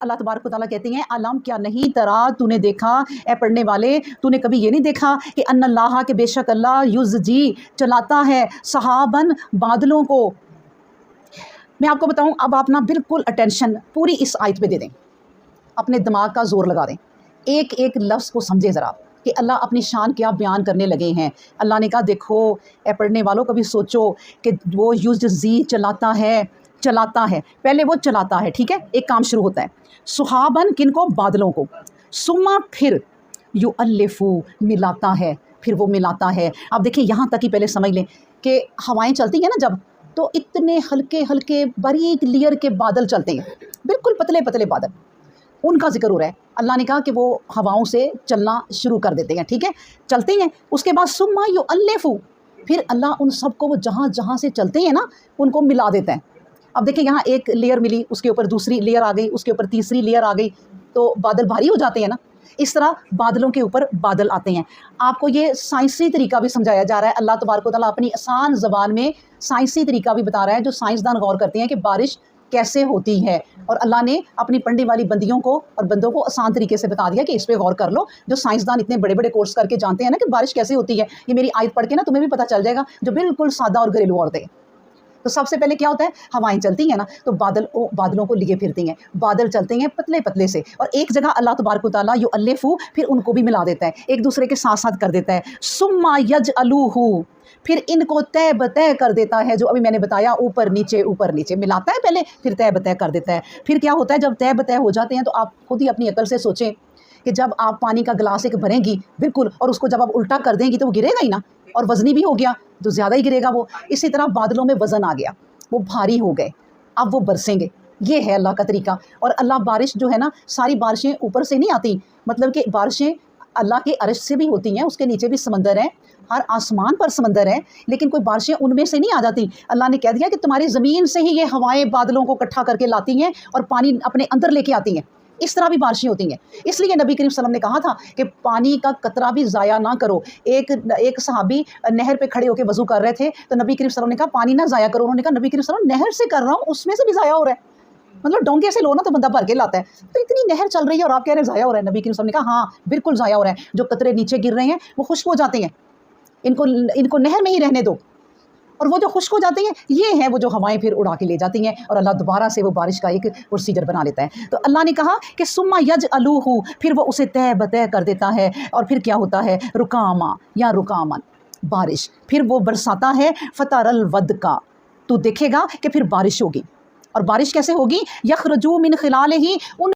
अल्लाह तबारक व तआला कहती हैं अलम क्या नहीं तरा, तूने देखा ए पढ़ने वाले, तूने कभी ये नहीं देखा कि अन्नल्लाह के बेशक अल्लाह युज़्जी चलाता है सहाबन बादलों को। मैं आपको बताऊं, अब आप ना बिल्कुल अटेंशन पूरी इस आयत पे दे दें, अपने दिमाग का जोर लगा दें, एक एक लफ्ज़ को समझें ज़रा कि अल्लाह अपनी शान क्या बयान करने लगे हैं। अल्लाह ने कहा देखो ए पढ़ने वालों, कभी सोचो कि वो युज़्जी चलाता है, पहले वो चलाता है, ठीक है, एक काम शुरू होता है, सुहाबन किनको, बादलों को, सुम्मा फिर युअल्लिफु मिलाता है, फिर वो मिलाता है। अब देखिए यहाँ तक ही पहले समझ लें कि हवाएं चलती हैं ना जब, तो इतने हल्के हल्के बारीक लेयर के बादल चलते हैं, बिल्कुल पतले पतले बादल, उनका जिक्र हो रहा है। अल्लाह ने कहा कि वो हवाओं से चलना शुरू कर देते हैं, ठीक है, चलते हैं। उसके बाद सुम्मा युअल्लिफु, फिर अल्लाह उन सबको वो जहाँ जहाँ से चलते हैं ना उनको मिला देता है। अब देखिए यहाँ एक लेयर मिली, उसके ऊपर दूसरी लेयर आ गई, उसके ऊपर तीसरी लेयर आ गई, तो बादल भारी हो जाते हैं ना। इस तरह बादलों के ऊपर बादल आते हैं। आपको ये साइंसी तरीका भी समझाया जा रहा है, अल्लाह तबारक व तआला अपनी आसान ज़बान में साइंसी तरीका भी बता रहा है, जो साइंसदान गौर करते हैं कि बारिश कैसे होती है। और अल्लाह ने अपनी पढ़ने वाली बंदियों को और बंदों को आसान तरीके से बता दिया कि इस पे गौर कर लो। जो साइंसदान इतने बड़े बड़े कोर्स करके जानते हैं ना कि बारिश कैसे होती है, ये मेरी आयत पढ़ के ना तुम्हें भी पता चल जाएगा, जो बिल्कुल सादा और घरेलू औरतें। तो सबसे पहले क्या होता है, हवाएं चलती हैं ना, तो बादलों को लिए फिरती हैं, बादल चलते हैं पतले पतले से, और एक जगह अल्लाह तबारक व तआला युअल्लिफु, फिर उनको भी मिला देता है, एक दूसरे के साथ साथ कर देता है। सुम्मा यजअलूहु, फिर इनको तय बतय कर देता है, जो अभी मैंने बताया, ऊपर नीचे मिलाता है पहले, फिर तय बतय कर देता है। फिर क्या होता है, जब तय बतय हो जाते हैं तो आप खुद ही अपनी अकल से सोचें कि जब आप पानी का गिलास एक भरेंगी बिल्कुल, और उसको जब आप उल्टा कर देंगी तो वो गिरेगा ही ना, और वज़नी भी हो गया तो ज़्यादा ही गिरेगा वो। इसी तरह बादलों में वज़न आ गया, वो भारी हो गए, अब वो बरसेंगे। ये है अल्लाह का तरीका। और अल्लाह बारिश जो है ना, सारी बारिशें ऊपर से नहीं आती, मतलब कि बारिशें अल्लाह के अर्श से भी होती हैं, उसके नीचे भी समंदर है, हर आसमान पर समंदर है, लेकिन कोई बारिशें उनमें से नहीं आ जाती। अल्लाह ने कह दिया कि तुम्हारी ज़मीन से ही ये हवाएं बादलों को इकट्ठा करके लाती हैं और पानी अपने अंदर लेके आती हैं। इस तरह भी बारिशें होती हैं। इसलिए नबी करीम सल्लल्लाहु अलैहि वसल्लम ने कहा था कि पानी का कतरा भी ज़ाया ना करो। एक सहाबी नहर पे खड़े होकर वज़ू कर रहे थे, तो नबी करीम सल्लल्लाहु अलैहि वसल्लम ने कहा पानी ना ज़ाया करो। उन्होंने कहा नबी करीम सल्लल्लाहु अलैहि वसल्लम नहर से कर रहा हूँ, उसमें से भी ज़ाया हो रहा है, मतलब डोंगे से लो ना तो बंदा भर के लाता है, तो इतनी नहर चल रही है और आप कह रहे हैं ज़ाया हो रहा है। नबी करीम सल्लल्लाहु अलैहि वसल्लम ने कहा हाँ बिल्कुल ज़ाया हो रहा है, जो कतरे नीचे गिर रहे हैं वो खुश्क हो जाते हैं, इनको नहर में ही रहने दो, और वो जो खुश्क हो जाते हैं ये हैं वो जो हवाएं फिर उड़ा के ले जाती हैं, और अल्लाह दोबारा से वो बारिश का एक प्रोसीजर बना लेता है। तो अल्लाह ने कहा कि सुम्मा यजअलूहु, फिर वो उसे तय बतय कर देता है, और फिर क्या होता है, रुकामा या रुकामन, बारिश, फिर वो बरसाता है। फतरल वदका, तो देखेगा कि फिर बारिश होगी, और बारिश कैसे होगी, यखरजू मिन खिलालिही, उन